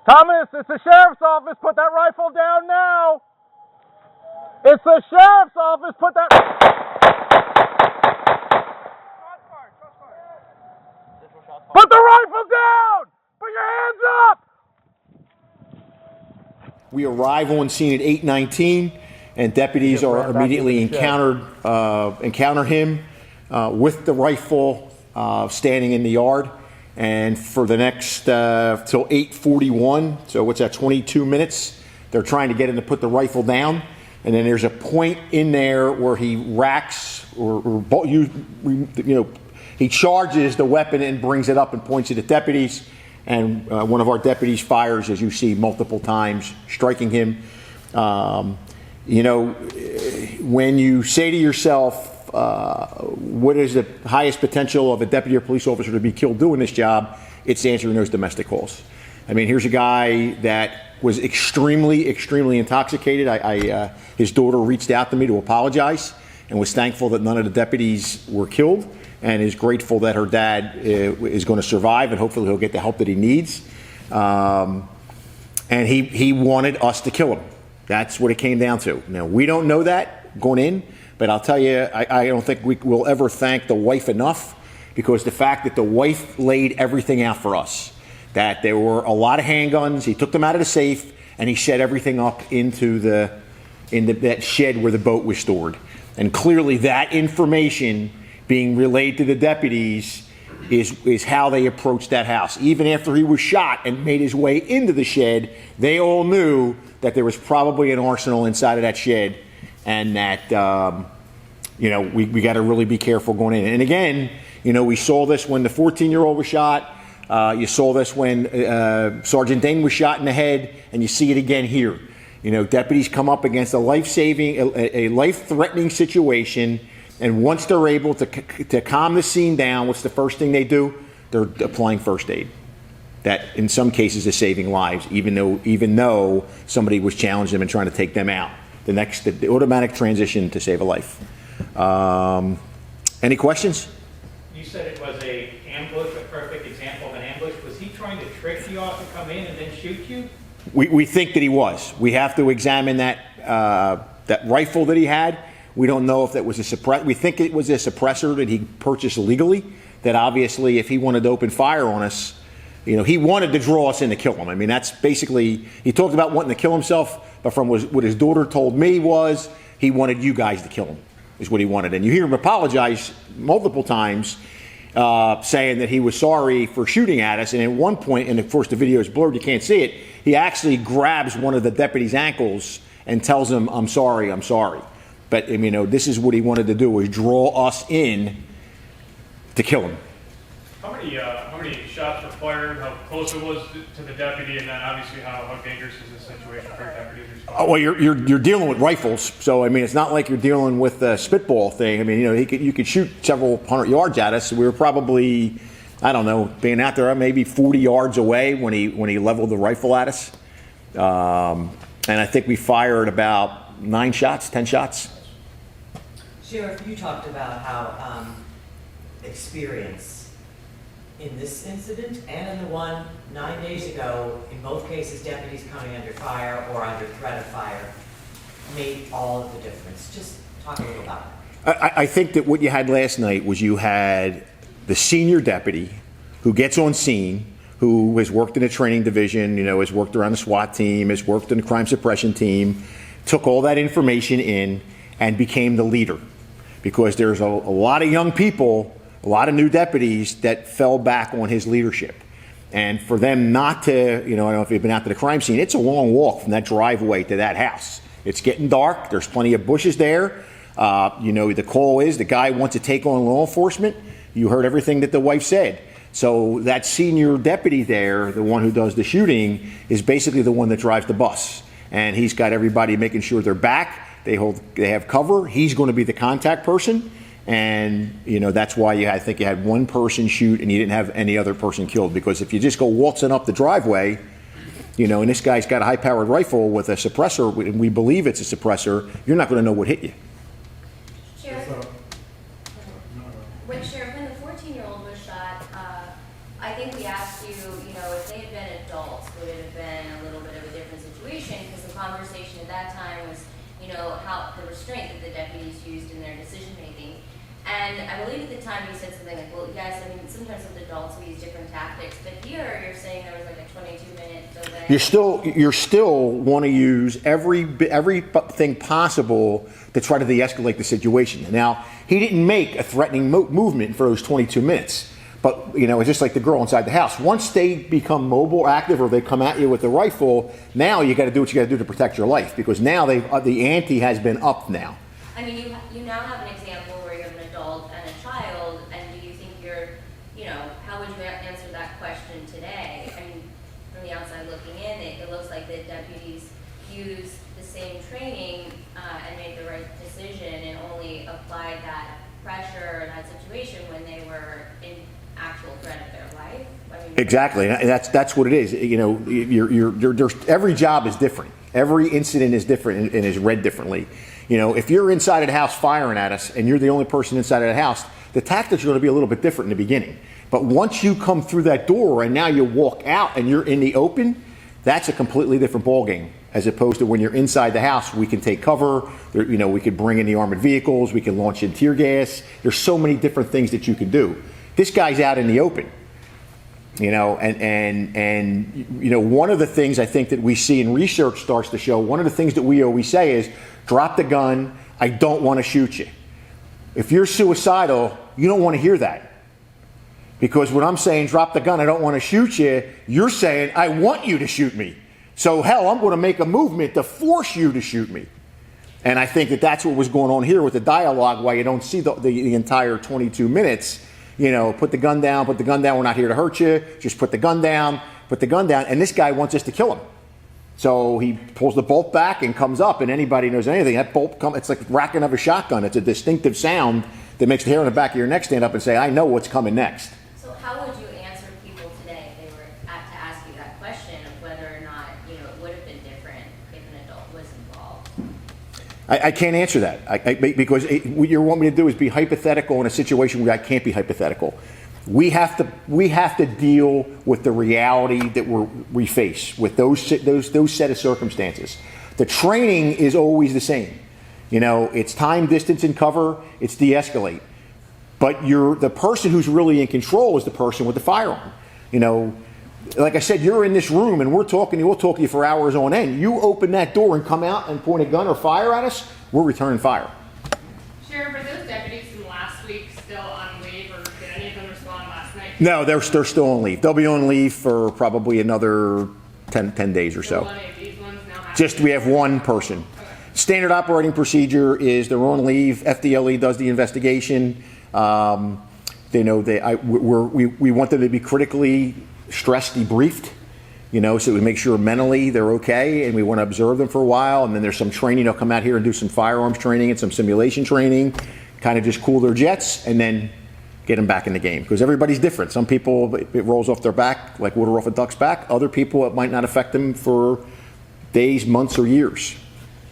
Thomas, it's the sheriff's office. Put that rifle down now. It's the sheriff's office. Put that. Put the rifle down. Put your hands up. We arrive on scene at 8:19, and deputies are immediately encounter him with the rifle standing in the yard. And for the next till 8:41, so what's that? 22 minutes. They're trying to get him to put the rifle down, and then there's a point in there where he racks he charges the weapon and brings it up and points it at deputies. And one of our deputies fires, as you see, multiple times, striking him. When you say to yourself, what is the highest potential of a deputy or police officer to be killed doing this job? It's answering those domestic calls. I mean, here's a guy that was extremely, extremely intoxicated. His daughter reached out to me to apologize and was thankful that none of the deputies were killed, and is grateful that her dad is going to survive, and hopefully he'll get the help that he needs. And he wanted us to kill him. That's what it came down to. Now, we don't know that going in, but I'll tell you, I don't think we will ever thank the wife enough, because the fact that the wife laid everything out for us, that there were a lot of handguns, he took them out of the safe, and he set everything up into that shed where the boat was stored. And clearly that information being relayed to the deputies is how they approached that house. Even after he was shot and made his way into the shed, they all knew that there was probably an arsenal inside of that shed, and that we got to really be careful going in. And again, we saw this when the 14-year-old was shot. You saw this when Sergeant Dane was shot in the head, and you see it again here. Deputies come up against a life-threatening situation. And once they're able to calm the scene down, what's the first thing they do? They're applying first aid. That, in some cases, is saving lives, even though somebody was challenging them and trying to take them out. The automatic transition to save a life. Any questions? You said it was an ambush, a perfect example of an ambush. Was he trying to trick you off to come in and then shoot you? We think that he was. We have to examine that rifle that he had. We don't know if that was a suppressor. We think it was a suppressor that he purchased illegally, that obviously if he wanted to open fire on us, he wanted to draw us in to kill him. I mean, that's basically, he talked about wanting to kill himself, but from what his daughter told me was he wanted you guys to kill him, is what he wanted. And you hear him apologize multiple times, saying that he was sorry for shooting at us. And at one point, and of course the video is blurred, you can't see it, he actually grabs one of the deputy's ankles and tells him, I'm sorry. But, this is what he wanted to do, was draw us in to kill him. How many shots were fired, how close it was to the deputy, and then obviously how dangerous is this situation for deputies? Well, you're dealing with rifles, so, it's not like you're dealing with a spitball thing. You could shoot several hundred yards at us. We were probably, being out there maybe 40 yards away when he leveled the rifle at us. And I think we fired about 10 shots. Sheriff, you talked about how experience in this incident and in the one 9 days ago, in both cases, deputies coming under fire or under threat of fire, made all of the difference. Just talk a little about it. I think that what you had last night was you had the senior deputy who gets on scene, who has worked in a training division, has worked around the SWAT team, has worked in the crime suppression team, took all that information in and became the leader. Because there's a lot of young people, a lot of new deputies that fell back on his leadership. And for them not to, I don't know if you've been out to the crime scene, it's a long walk from that driveway to that house. It's getting dark. There's plenty of bushes there. The call is the guy wants to take on law enforcement. You heard everything that the wife said. So that senior deputy there, the one who does the shooting, is basically the one that drives the bus. And he's got everybody making sure they're back. They have cover. He's going to be the contact person. And, that's why I think you had one person shoot and you didn't have any other person killed. Because if you just go waltzing up the driveway, and this guy's got a high-powered rifle with a suppressor, and we believe it's a suppressor, you're not going to know what hit you. Sheriff, when the 14-year-old was shot, I think we asked you, if they had been adults, would it have been a little bit of a different situation, because the conversation at that time was, how the restraint that the deputies used in their decision making. And I believe at the time you said something like, well, yes, I mean, sometimes with adults we use different tactics, but here you're saying there was like a 22-minute delay. You still want to use everything possible to try to de-escalate the situation. Now, he didn't make a threatening movement for those 22 minutes. But, it's just like the girl inside the house. Once they become mobile or active, or they come at you with a rifle, now you got to do what you got to do to protect your life, because now the ante has been upped now. I mean, you now have an example where you have an adult and a child, and do you think how would you answer that question today? I mean, from the outside looking in, it looks like the deputies used the same training and made the right decision and only applied that pressure or that situation when they were in actual threat of their life. I mean, Exactly, and that's what it is. Every job is different. Every incident is different and is read differently. If you're inside of the house firing at us and you're the only person inside of the house, the tactics are going to be a little bit different in the beginning. But once you come through that door and now you walk out and you're in the open, that's a completely different ballgame. As opposed to when you're inside the house, we can take cover. We could bring in the armored vehicles. We can launch in tear gas. There's so many different things that you can do. This guy's out in the open. One of the things I think that we see and research starts to show, one of the things that we always say is, drop the gun, I don't want to shoot you. If you're suicidal, you don't want to hear that. Because when I'm saying drop the gun, I don't want to shoot you, you're saying I want you to shoot me. So hell, I'm going to make a movement to force you to shoot me. And I think that that's what was going on here with the dialogue, why you don't see the entire 22 minutes. Put the gun down, we're not here to hurt you, just put the gun down, and this guy wants us to kill him. So he pulls the bolt back and comes up, and anybody knows anything, that bolt it's like racking of a shotgun. It's a distinctive sound that makes the hair on the back of your neck stand up and say, I know what's coming next. So how would you answer people today if they were to ask you that question of whether or not, it would have been different if an adult was involved? I can't answer that because what you want me to do is be hypothetical in a situation where I can't be hypothetical. We have to deal with the reality that we face with those set of circumstances. The training is always the same. It's time, distance, and cover. It's de-escalate. But the person who's really in control is the person with the firearm. Like I said, you're in this room and we'll talk to you for hours on end. You open that door and come out and point a gun or fire at us, we're returning fire. Sheriff, are those deputies from last week still on leave, or did any of them respond last night? No, they're still on leave. They'll be on leave for probably another 10 days or so. Will any of these ones now have Just we have one person. Standard operating procedure is they're on leave. FDLE does the investigation. We want them to be critically stress debriefed, so we make sure mentally they're okay, and we want to observe them for a while, and then there's some training. They'll come out here and do some firearms training and some simulation training, kind of just cool their jets, and then get them back in the game, because everybody's different. Some people, it rolls off their back like water off a duck's back. Other people, it might not affect them for days, months, or years.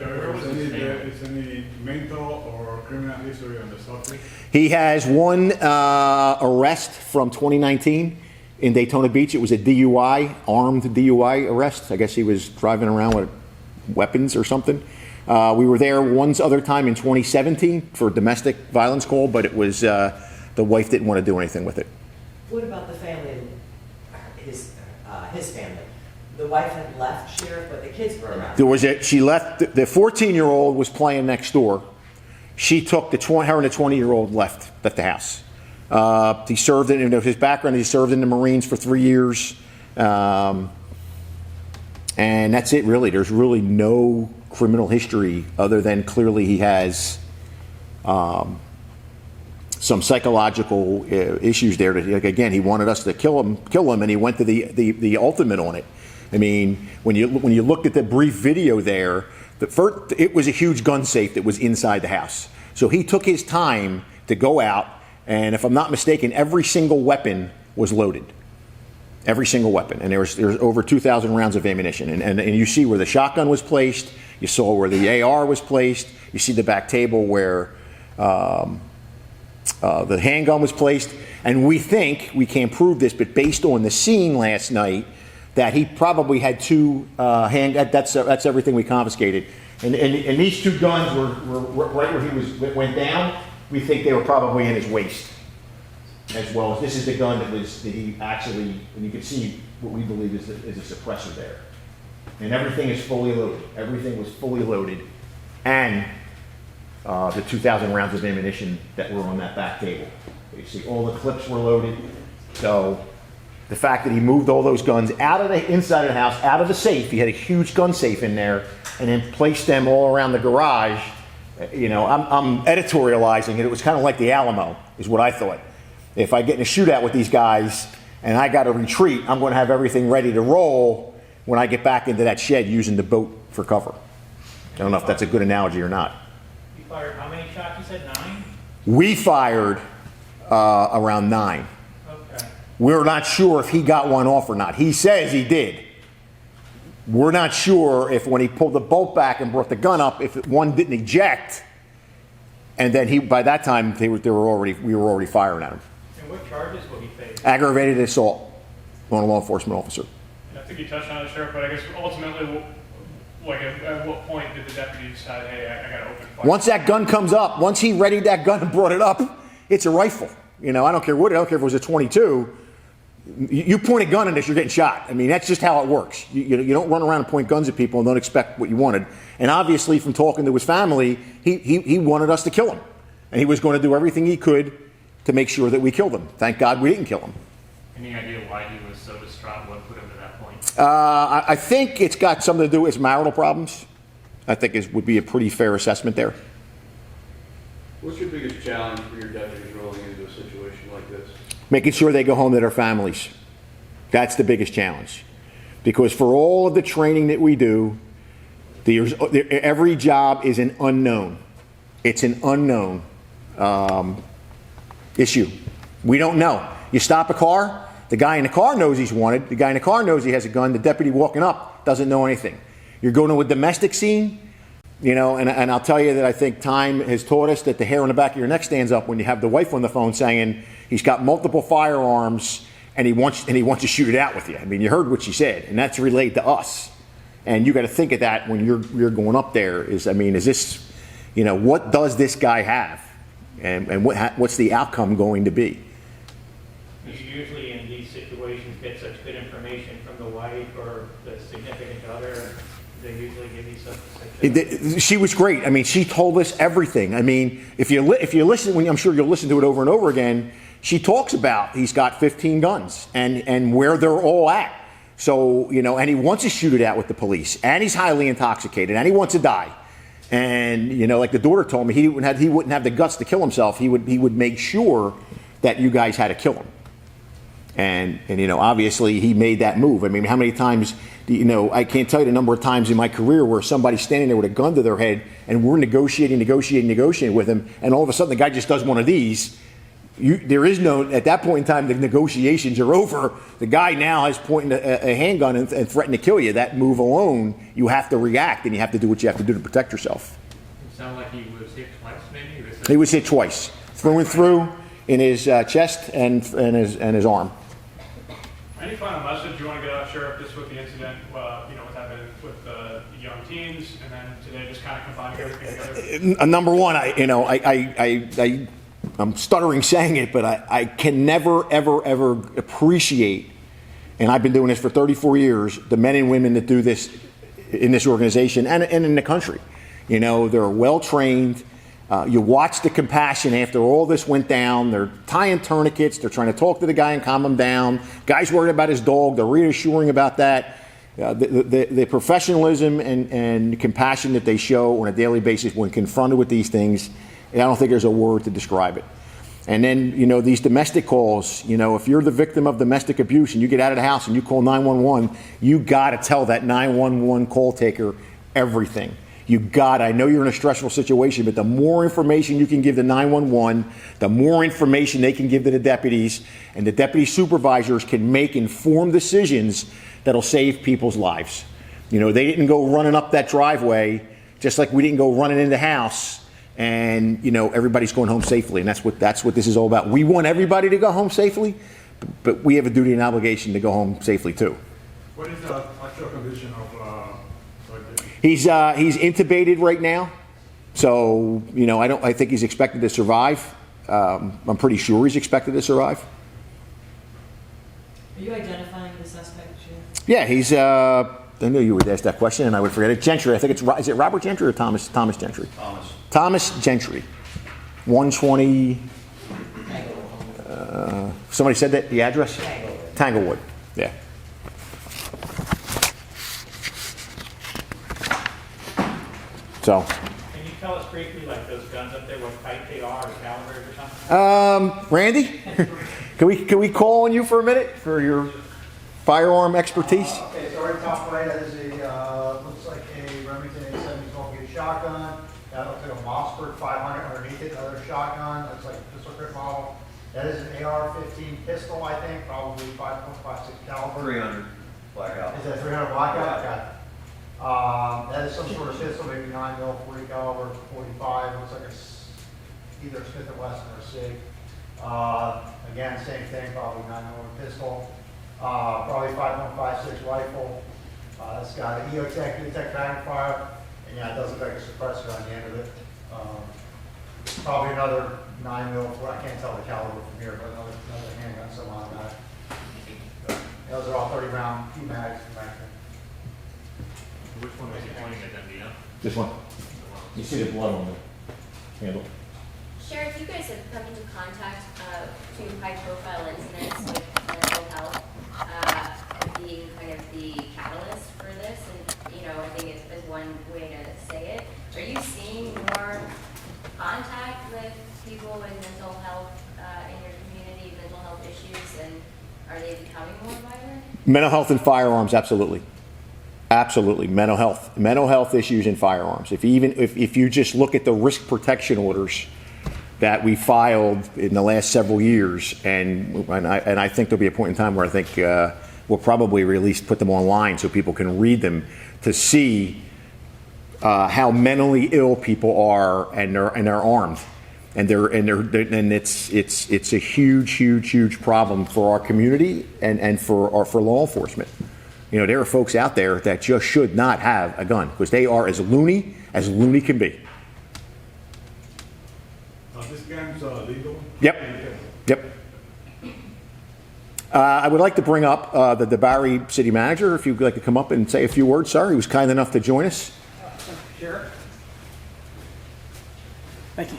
Is any mental or criminal history on the subject? He has one arrest from 2019 in Daytona Beach. It was a DUI, armed DUI arrest. I guess he was driving around with weapons or something. We were there once other time in 2017 for a domestic violence call, but it was the wife didn't want to do anything with it. What about the family, his family? The wife had left, Sheriff, but the kids were around. She left. The 14-year-old was playing next door. She took her and the 20-year-old left the house. He served in his background. He served in the Marines for 3 years, and that's it. Really, there's really no criminal history other than clearly he has some psychological issues there. Again, he wanted us to kill him, and he went to the ultimate on it. I mean, when you looked at the brief video there, it was a huge gun safe that was inside the house. So he took his time to go out, and if I'm not mistaken, every single weapon was loaded. Every single weapon. And there's over 2,000 rounds of ammunition. And you see where the shotgun was placed. You saw where the AR was placed. You see the back table where the handgun was placed. And we think, we can't prove this, but based on the scene last night, that he probably had two that's everything we confiscated. And these two guns were right where he went down. We think they were probably in his waist, as well as this is the gun that he actually, and you can see what we believe is a suppressor there. And everything is fully loaded. Everything was fully loaded, and the 2,000 rounds of ammunition that were on that back table. You see, all the clips were loaded. So the fact that he moved all those guns out of the inside of the house, out of the safe, he had a huge gun safe in there, and then placed them all around the garage. You know, I'm editorializing it. It was kind of like the Alamo, is what I thought. If I get in a shootout with these guys and I got to retreat, I'm going to have everything ready to roll when I get back into that shed using the boat for cover. I don't know if that's a good analogy or not. You fired how many shots? You said 9? We fired around 9. Okay. We're not sure if he got one off or not. He says he did. We're not sure if when he pulled the bolt back and brought the gun up, if one didn't eject, and then by that time we were already firing at him. And what charges will he face? Aggravated assault on a law enforcement officer. I think you touched on it, Sheriff, but I guess ultimately, like at what point did the deputy decide, hey, I got to open fire? Once that gun comes up, once he readied that gun and brought it up, it's a rifle. You know, I don't care what, I don't care if it was a .22. You point a gun at this, you're getting shot. I mean, that's just how it works. You don't run around and point guns at people and don't expect what you wanted. And obviously, from talking to his family, he wanted us to kill him. And he was going to do everything he could to make sure that we killed him. Thank God we didn't kill him. Any idea why he was so distraught? What put him to that point? I think it's got something to do with his marital problems. I think would be a pretty fair assessment there. What's your biggest challenge for your deputies rolling into a situation like this? Making sure they go home to their families. That's the biggest challenge. Because for all of the training that we do, every job is an unknown. It's an unknown issue. We don't know. You stop a car, the guy in the car knows he's wanted. The guy in the car knows he has a gun. The deputy walking up doesn't know anything. You're going to a domestic scene, you know, and I'll tell you that I think time has taught us that the hair on the back of your neck stands up when you have the wife on the phone saying he's got multiple firearms and he wants to shoot it out with you. I mean, you heard what she said, and that's relayed to us. And you got to think of that when you're going up there. Is this, you know, what does this guy have, and what's the outcome going to be? You usually in these situations get such good information from the wife or the significant other. They usually give you such. She was great. I mean, she told us everything. I mean, if you listen, I'm sure you'll listen to it over and over again. She talks about he's got 15 guns and where they're all at. So, you know, and he wants to shoot it out with the police, and he's highly intoxicated, and he wants to die. And, you know, like the daughter told me, he wouldn't have the guts to kill himself. He would make sure that you guys had to kill him. And you know, obviously he made that move. I mean, how many times, you know, I can't tell you the number of times in my career where somebody's standing there with a gun to their head and we're negotiating with him, and all of a sudden the guy just does one of these. There is no, at that point in time, the negotiations are over. The guy now is pointing a handgun and threatening to kill you. That move alone, you have to react, and you have to do what you have to do to protect yourself. It sounded like he was hit twice, maybe? He was hit twice, through and through, in his chest and his arm. Any final message you want to get out, Sheriff, just with the incident, you know, what's happened with the young teens, and then today just kind of combining everything together? Number one, I'm stuttering saying it, but I can never, ever appreciate, and I've been doing this for 34 years, the men and women that do this in this organization and in the country. You know, they're well-trained. You watch the compassion after all this went down. They're tying tourniquets. They're trying to talk to the guy and calm him down. Guy's worried about his dog. They're reassuring about that. The professionalism and compassion that they show on a daily basis when confronted with these things, I don't think there's a word to describe it. And then, you know, these domestic calls, you know, if you're the victim of domestic abuse and you get out of the house and you call 911, you got to tell that 911 call taker everything. I know you're in a stressful situation, but the more information you can give to 911, the more information they can give to the deputies, and the deputy supervisors can make informed decisions that'll save people's lives. You know, they didn't go running up that driveway, just like we didn't go running in the house, and, you know, everybody's going home safely, and that's what this is all about. We want everybody to go home safely, but we have a duty and obligation to go home safely too. What is the actual condition of, He's intubated right now, so I think he's expected to survive. I'm pretty sure he's expected to survive. Are you identifying the suspect, Jim? Yeah, he's. I knew you would ask that question, and I would forget it. Gentry, I think is it Robert Gentry or Thomas Gentry? Thomas Gentry, 120. Somebody said that the address? Tanglewood. Yeah. So. Can you tell us briefly, like those guns up there, what type they are, or calibers or something? Randy, can we call on you for a minute for your firearm expertise? Okay, so right top right, that is looks like a Remington 870 12-gauge shotgun. That looks like a Mossberg 500 underneath it, another shotgun. Looks like a pistol grip model. That is an AR-15 pistol, I think, probably 5.56 caliber. 300 blackout. Is that 300 blackout? Okay. That is some sort of pistol, maybe 9mm, 40 caliber, 45. Looks like either a Smith & Wesson or a SIG. Again, same thing, probably 9mm pistol. Probably 5.56 rifle. It's got an EOTech magnifier, and yeah, it does look like a suppressor on the end of it. Probably another 9mm. I can't tell the caliber from here, but another handgun, some automatic. Those are all 30-round P-mags back there. Which one was he pointing at then, do you know? This one. You see the blood on the handle. Sheriff, you guys have come into contact to high-profile incidents with mental health being kind of the catalyst for this, and I think it's one way to say it. Are you seeing more contact with people with mental health in your community, mental health issues, and are they becoming more violent? Mental health and firearms, absolutely. Absolutely, mental health issues in firearms. If you just look at the risk protection orders that we filed in the last several years, and I think there'll be a point in time where I think we'll probably at least put them online so people can read them to see how mentally ill people are, and they're armed, and it's a huge problem for our community and for law enforcement. There are folks out there that just should not have a gun because they are as loony can be. are these guns legal? Yep. I would like to bring up the DeBary city manager, if you'd like to come up and say a few words, sir. He was kind enough to join us. Sure. Thank you.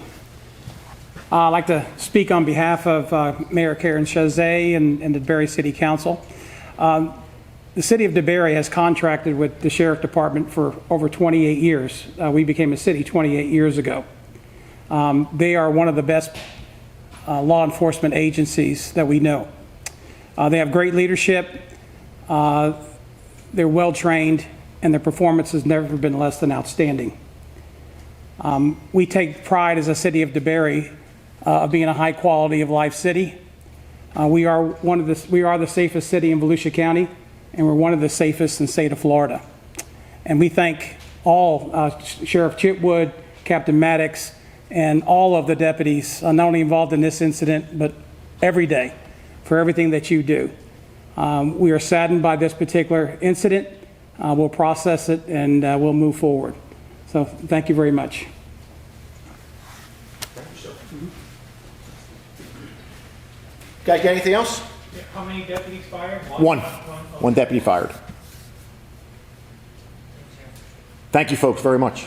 I'd like to speak on behalf of Mayor Karen Chazet and the DeBary City Council. The city of DeBary has contracted with the Sheriff Department for over 28 years. We became a city 28 years ago. They are one of the best law enforcement agencies that we know. They have great leadership, they're well trained, and their performance has never been less than outstanding. We take pride as a city of DeBary of being a high quality of life city. We are the safest city in Volusia County, and we're one of the safest in the state of Florida. And we thank all Sheriff Chitwood, Captain Maddox, and all of the deputies, not only involved in this incident, but every day, for everything that you do. We are saddened by this particular incident. We'll process it and we'll move forward. So thank you very much. Guys, got anything else? How many deputies fired? One deputy fired. Thank you, folks, very much.